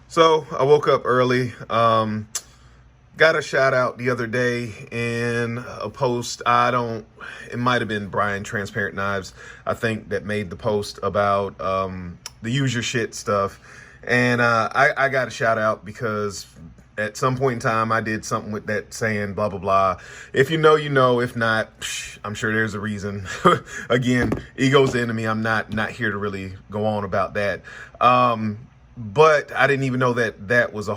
So I woke up early. Got a shout out the other day in a post. It might have been Brian Transparent Knives, I think, that made the post about the use your shit stuff. And I got a shout out because at some point in time I did something with that saying blah blah blah. If you know, you know. If not, I'm sure there's a reason. Again, ego's the enemy. I'm not here to really go on about that. But I didn't even know that was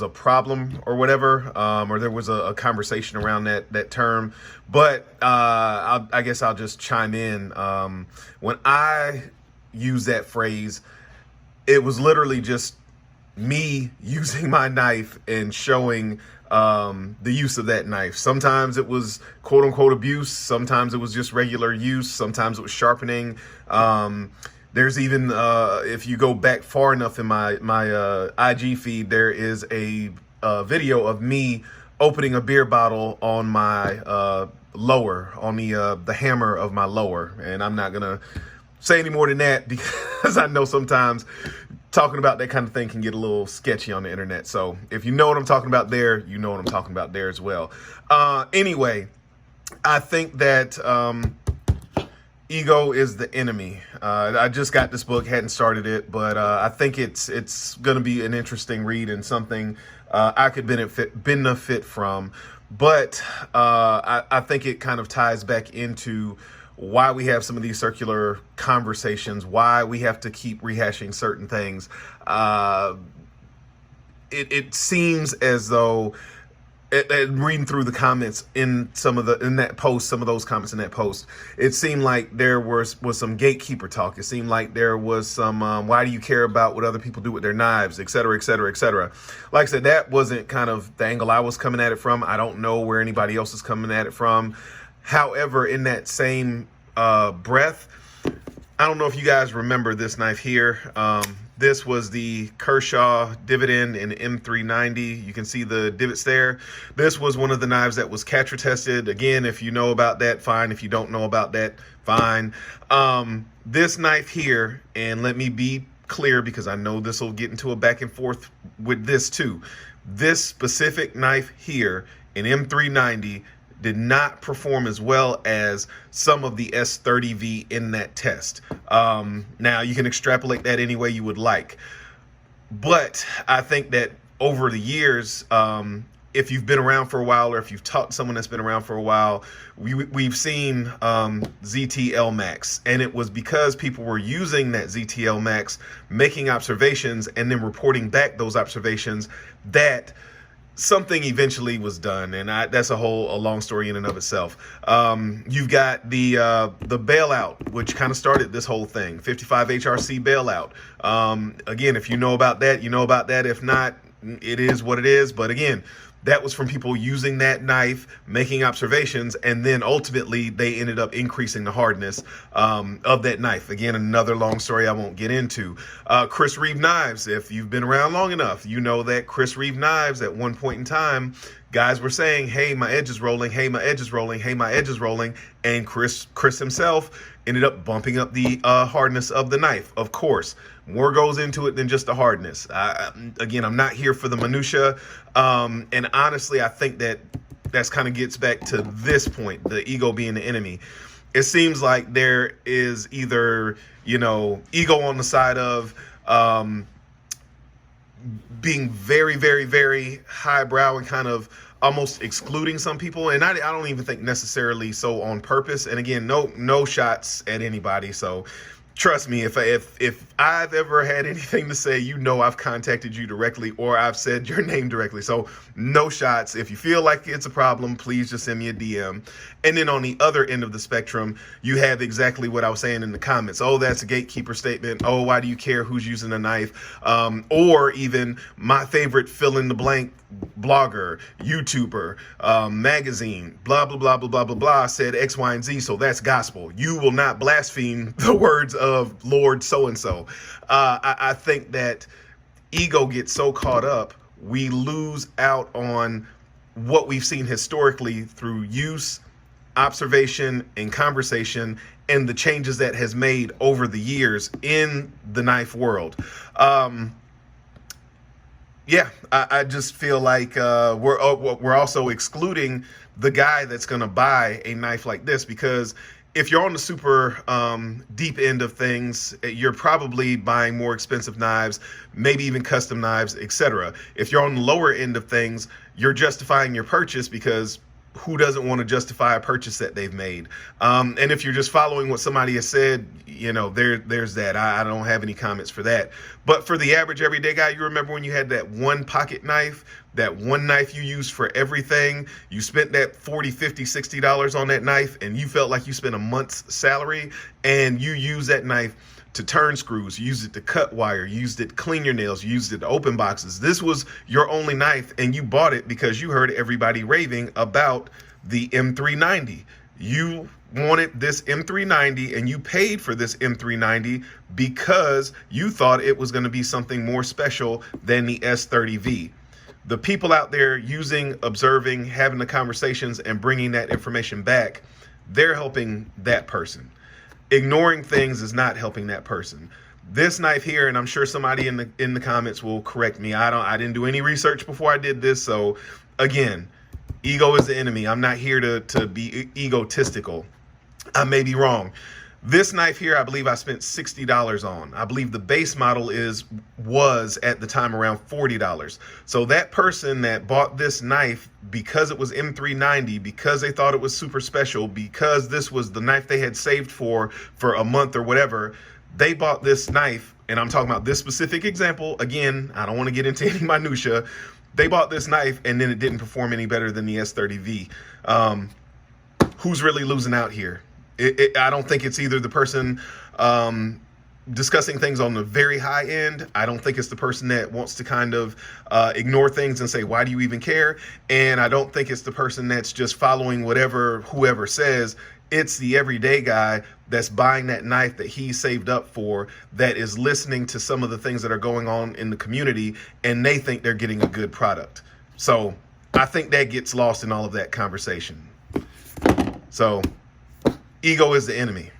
a problem or whatever, or there was a conversation around that term. But I guess I'll just chime in. When I use that phrase, it was literally just me using my knife and showing the use of that knife. Sometimes it was quote unquote abuse. Sometimes it was just regular use. Sometimes it was sharpening. There's even, if you go back far enough in my IG feed, there is a video of me opening a beer bottle on my lower, on the hammer of my lower. And I'm not gonna say any more than that because I know sometimes talking about that kind of thing can get a little sketchy on the internet. So if you know what I'm talking about there, you know what I'm talking about there as well. Anyway, I think that ego is the enemy. I just got this book, hadn't started it, but I think it's going to be an interesting read and something I could benefit from. But I think it kind of ties back into why we have some of these circular conversations, why we have to keep rehashing certain things. It seems as though, and reading through the comments in that post, some of those comments in that post, it seemed like there was some gatekeeper talk. It seemed like there was some why do you care about what other people do with their knives, et cetera, et cetera, et cetera. Like I said, that wasn't kind of the angle I was coming at it from. I don't know where anybody else is coming at it from. However, in that same breath, I don't know if you guys remember this knife here. This was the Kershaw Dividend in M390. You can see the divots there. This was one of the knives that was Catra tested. Again, if you know about that, fine. If you don't know about that, fine. This knife here, and let me be clear because I know this will get into a back and forth with this too. This specific knife here in M390 did not perform as well as some of the S30V in that test. Now, you can extrapolate that any way you would like. But I think that over the years, if you've been around for a while or if you've talked to someone that's been around for a while, we've seen ZTL Max. And it was because people were using that ZTL Max, making observations, and then reporting back those observations that something eventually was done, and that's a long story in and of itself. You've got the bailout, which kind of started this whole thing, 55 HRC bailout. Again, if you know about that, you know about that. If not, it is what it is. But again, that was from people using that knife, making observations, and then ultimately they ended up increasing the hardness of that knife. Again, another long story I won't get into. Chris Reeve knives, if you've been around long enough, you know that Chris Reeve knives at one point in time, guys were saying, hey, my edge is rolling, hey, my edge is rolling, hey, my edge is rolling, and Chris himself ended up bumping up the hardness of the knife. Of course, more goes into it than just the hardness. Again, I'm not here for the minutia, and honestly, I think that's kind of gets back to this point, the ego being the enemy. It seems like there is either, ego on the side of being very, very, very highbrow and kind of almost excluding some people, and I don't even think necessarily so on purpose. And again, no shots at anybody. So trust me, if I've ever had anything to say, I've contacted you directly or I've said your name directly. So no shots. If you feel like it's a problem, please just send me a DM. And then on the other end of the spectrum, you have exactly what I was saying in the comments. Oh, that's a gatekeeper statement. Oh, why do you care who's using a knife? Or even my favorite fill in the blank blogger, YouTuber, magazine, blah, blah, blah, blah, blah, blah, blah, said X, Y, and Z. So that's gospel. You will not blaspheme the words of Lord so-and-so. I think that ego gets so caught up, we lose out on what we've seen historically through use, observation, and conversation, and the changes that has made over the years in the knife world. Yeah, I just feel like we're also excluding the guy that's going to buy a knife like this, because if you're on the super deep end of things, you're probably buying more expensive knives, maybe even custom knives, etc. If you're on the lower end of things, you're justifying your purchase because who doesn't want to justify a purchase that they've made? And if you're just following what somebody has said, there's that. I don't have any comments for that. But for the average everyday guy, you remember when you had that one pocket knife, that one knife you used for everything, you spent that $40, $50, $60 on that knife, and you felt like you spent a month's salary, and you use that knife to turn screws, you used it to cut wire, you used it to clean your nails, you used it to open boxes. This was your only knife, and you bought it because you heard everybody raving about the M390. You wanted this M390, and you paid for this M390 because you thought it was going to be something more special than the S30V. The people out there using, observing, having the conversations, and bringing that information back, they're helping that person. Ignoring things is not helping that person. This knife here, and I'm sure somebody in the comments will correct me. I didn't do any research before I did this. So again, ego is the enemy. I'm not here to be egotistical. I may be wrong. This knife here, I believe I spent $60 on. I believe the base model was at the time around $40. So that person that bought this knife because it was M390, because they thought it was super special, because this was the knife they had saved for a month or whatever, they bought this knife, and I'm talking about this specific example. Again, I don't want to get into any minutia. They bought this knife, and then it didn't perform any better than the S30V. Who's really losing out here? I don't think it's either the person discussing things on the very high end. I don't think it's the person that wants to kind of ignore things and say, why do you even care? And I don't think it's the person that's just following whatever whoever says. It's the everyday guy that's buying that knife that he saved up for, that is listening to some of the things that are going on in the community, and they think they're getting a good product. So I think that gets lost in all of that conversation. So ego is the enemy.